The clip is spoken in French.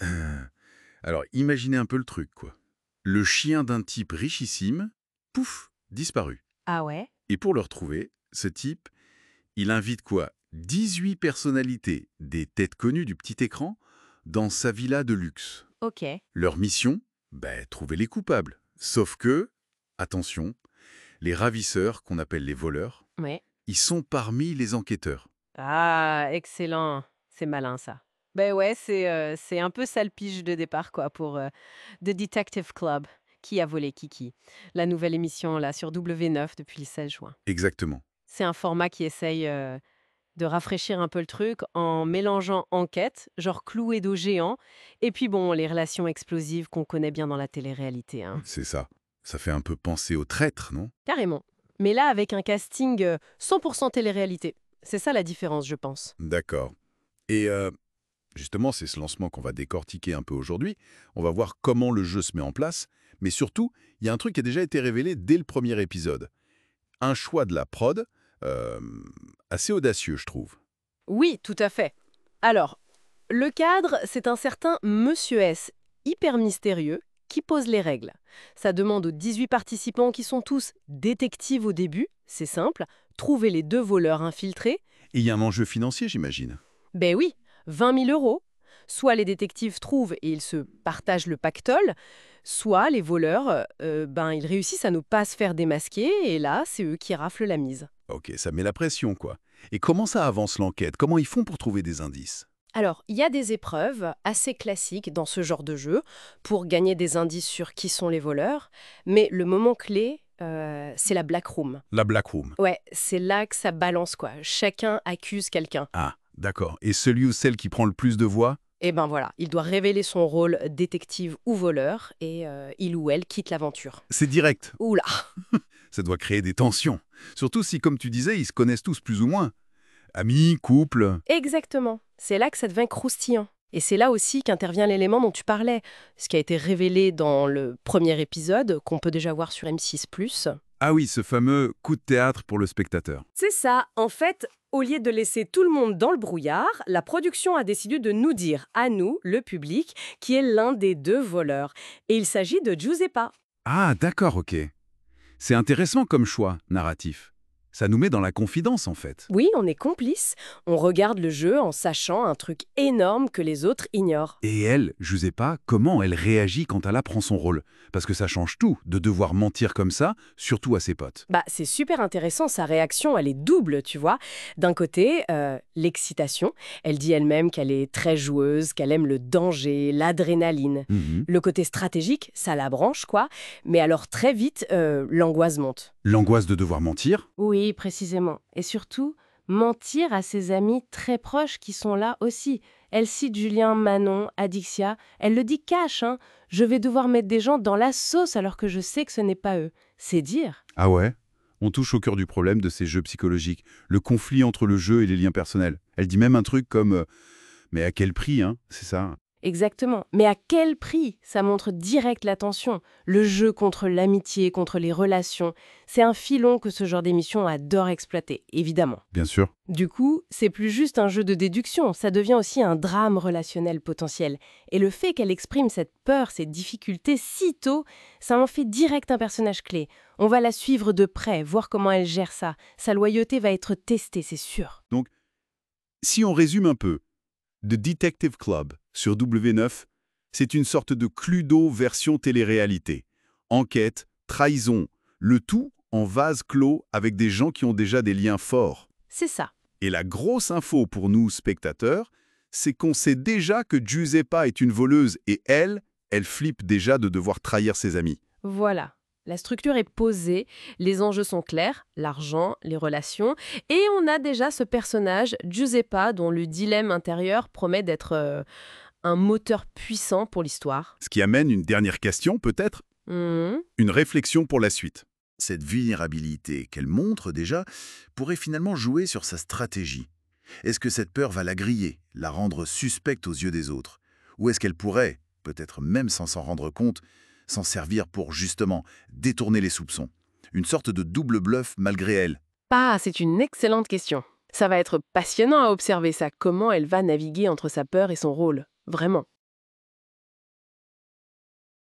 Euh, Alors, imaginez un peu le truc, quoi. Le chien d'un type richissime, pouf, disparu. Ah ouais? Et pour le retrouver, ce type, il invite quoi? 18 personnalités, des têtes connues du petit écran, dans sa villa de luxe. Ok. Leur mission? Ben, trouver les coupables. Sauf que, attention, les ravisseurs, qu'on appelle les voleurs, Ouais. ils sont parmi les enquêteurs. Ah, excellent. C'est malin ça. Ben ouais, c'est un peu sale pige de départ quoi pour The Detective Club. Qui a volé Kiki? La nouvelle émission là sur W9 depuis le 16 juin. Exactement. C'est un format qui essaye de rafraîchir un peu le truc en mélangeant enquête, genre Clou et dos géant, et puis bon, les relations explosives qu'on connaît bien dans la télé-réalité, hein. C'est ça. Ça fait un peu penser aux traîtres, non? Carrément. Mais là, avec un casting 100% télé-réalité. C'est ça la différence, je pense. D'accord. Et justement, c'est ce lancement qu'on va décortiquer un peu aujourd'hui. On va voir comment le jeu se met en place. Mais surtout, il y a un truc qui a déjà été révélé dès le premier épisode. Un choix de la prod euh, assez audacieux, je trouve. Oui, tout à fait. Alors, le cadre, c'est un certain Monsieur S, hyper mystérieux, qui pose les règles. Ça demande aux 18 participants qui sont tous détectives au début, c'est simple, trouver les deux voleurs infiltrés. Et il y a un enjeu financier, j'imagine. Ben oui, 20 000 euros. Soit les détectives trouvent et ils se partagent le pactole, soit les voleurs, ils réussissent à ne pas se faire démasquer et là, c'est eux qui raflent la mise. Ok, ça met la pression, quoi. Et comment ça avance l'enquête? Comment ils font pour trouver des indices? Alors, il y a des épreuves assez classiques dans ce genre de jeu pour gagner des indices sur qui sont les voleurs, mais le moment clé, c'est la black room. La Black Room. Ouais, c'est là que ça balance quoi. Chacun accuse quelqu'un. Ah, d'accord. Et celui ou celle qui prend le plus de voix? Et ben voilà, il doit révéler son rôle détective ou voleur et il ou elle quitte l'aventure. C'est direct. Oula. Ça doit créer des tensions. Surtout si, comme tu disais, ils se connaissent tous plus ou moins. Amis, couple. Exactement. C'est là que ça devient croustillant. Et c'est là aussi qu'intervient l'élément dont tu parlais, ce qui a été révélé dans le premier épisode, qu'on peut déjà voir sur M6+. Ah oui, ce fameux coup de théâtre pour le spectateur. C'est ça. En fait, au lieu de laisser tout le monde dans le brouillard, la production a décidé de nous dire, à nous, le public, qui est l'un des deux voleurs. Et il s'agit de Giuseppa. Ah, d'accord, ok. C'est intéressant comme choix narratif. Ça nous met dans la confidence, en fait. Oui, on est complice. On regarde le jeu en sachant un truc énorme que les autres ignorent. Et elle, je sais pas, comment elle réagit quand elle apprend son rôle. Parce que ça change tout, de devoir mentir comme ça, surtout à ses potes. Bah, c'est super intéressant, sa réaction, elle est double, tu vois. D'un côté, l'excitation. Elle dit elle-même qu'elle est très joueuse, qu'elle aime le danger, l'adrénaline. Mhm. Le côté stratégique, ça la branche, quoi. Mais alors très vite, l'angoisse monte. L'angoisse de devoir mentir. Oui, précisément. Et surtout, mentir à ses amis très proches qui sont là aussi. Elle cite Julien, Manon, Adixia. Elle le dit cash, hein. Je vais devoir mettre des gens dans la sauce alors que je sais que ce n'est pas eux. C'est dire. Ah ouais. On touche au cœur du problème de ces jeux psychologiques, le conflit entre le jeu et les liens personnels. Elle dit même un truc comme mais à quel prix, hein? C'est ça. Exactement. Mais à quel prix? Ça montre direct la tension. Le jeu contre l'amitié, contre les relations. C'est un filon que ce genre d'émission adore exploiter, évidemment. Bien sûr. Du coup, c'est plus juste un jeu de déduction, ça devient aussi un drame relationnel potentiel. Et le fait qu'elle exprime cette peur, ces difficultés si tôt, ça en fait direct un personnage clé. On va la suivre de près, voir comment elle gère ça. Sa loyauté va être testée, c'est sûr. Donc, si on résume un peu, The Detective Club sur W9, c'est une sorte de Cluedo version télé-réalité. Enquête, trahison, le tout en vase clos avec des gens qui ont déjà des liens forts. C'est ça. Et la grosse info pour nous, spectateurs, c'est qu'on sait déjà que Giuseppa est une voleuse et elle flippe déjà de devoir trahir ses amis. Voilà. La structure est posée, les enjeux sont clairs, l'argent, les relations, et on a déjà ce personnage, Giuseppa, dont le dilemme intérieur promet d'être un moteur puissant pour l'histoire. Ce qui amène une dernière question, peut-être, Mhm. une réflexion pour la suite. Cette vulnérabilité qu'elle montre déjà pourrait finalement jouer sur sa stratégie. Est-ce que cette peur va la griller, la rendre suspecte aux yeux des autres? Ou est-ce qu'elle pourrait, peut-être même sans s'en rendre compte, s'en servir pour justement détourner les soupçons? Une sorte de double bluff malgré elle. Ah, c'est une excellente question. Ça va être passionnant à observer ça, comment elle va naviguer entre sa peur et son rôle. Vraiment.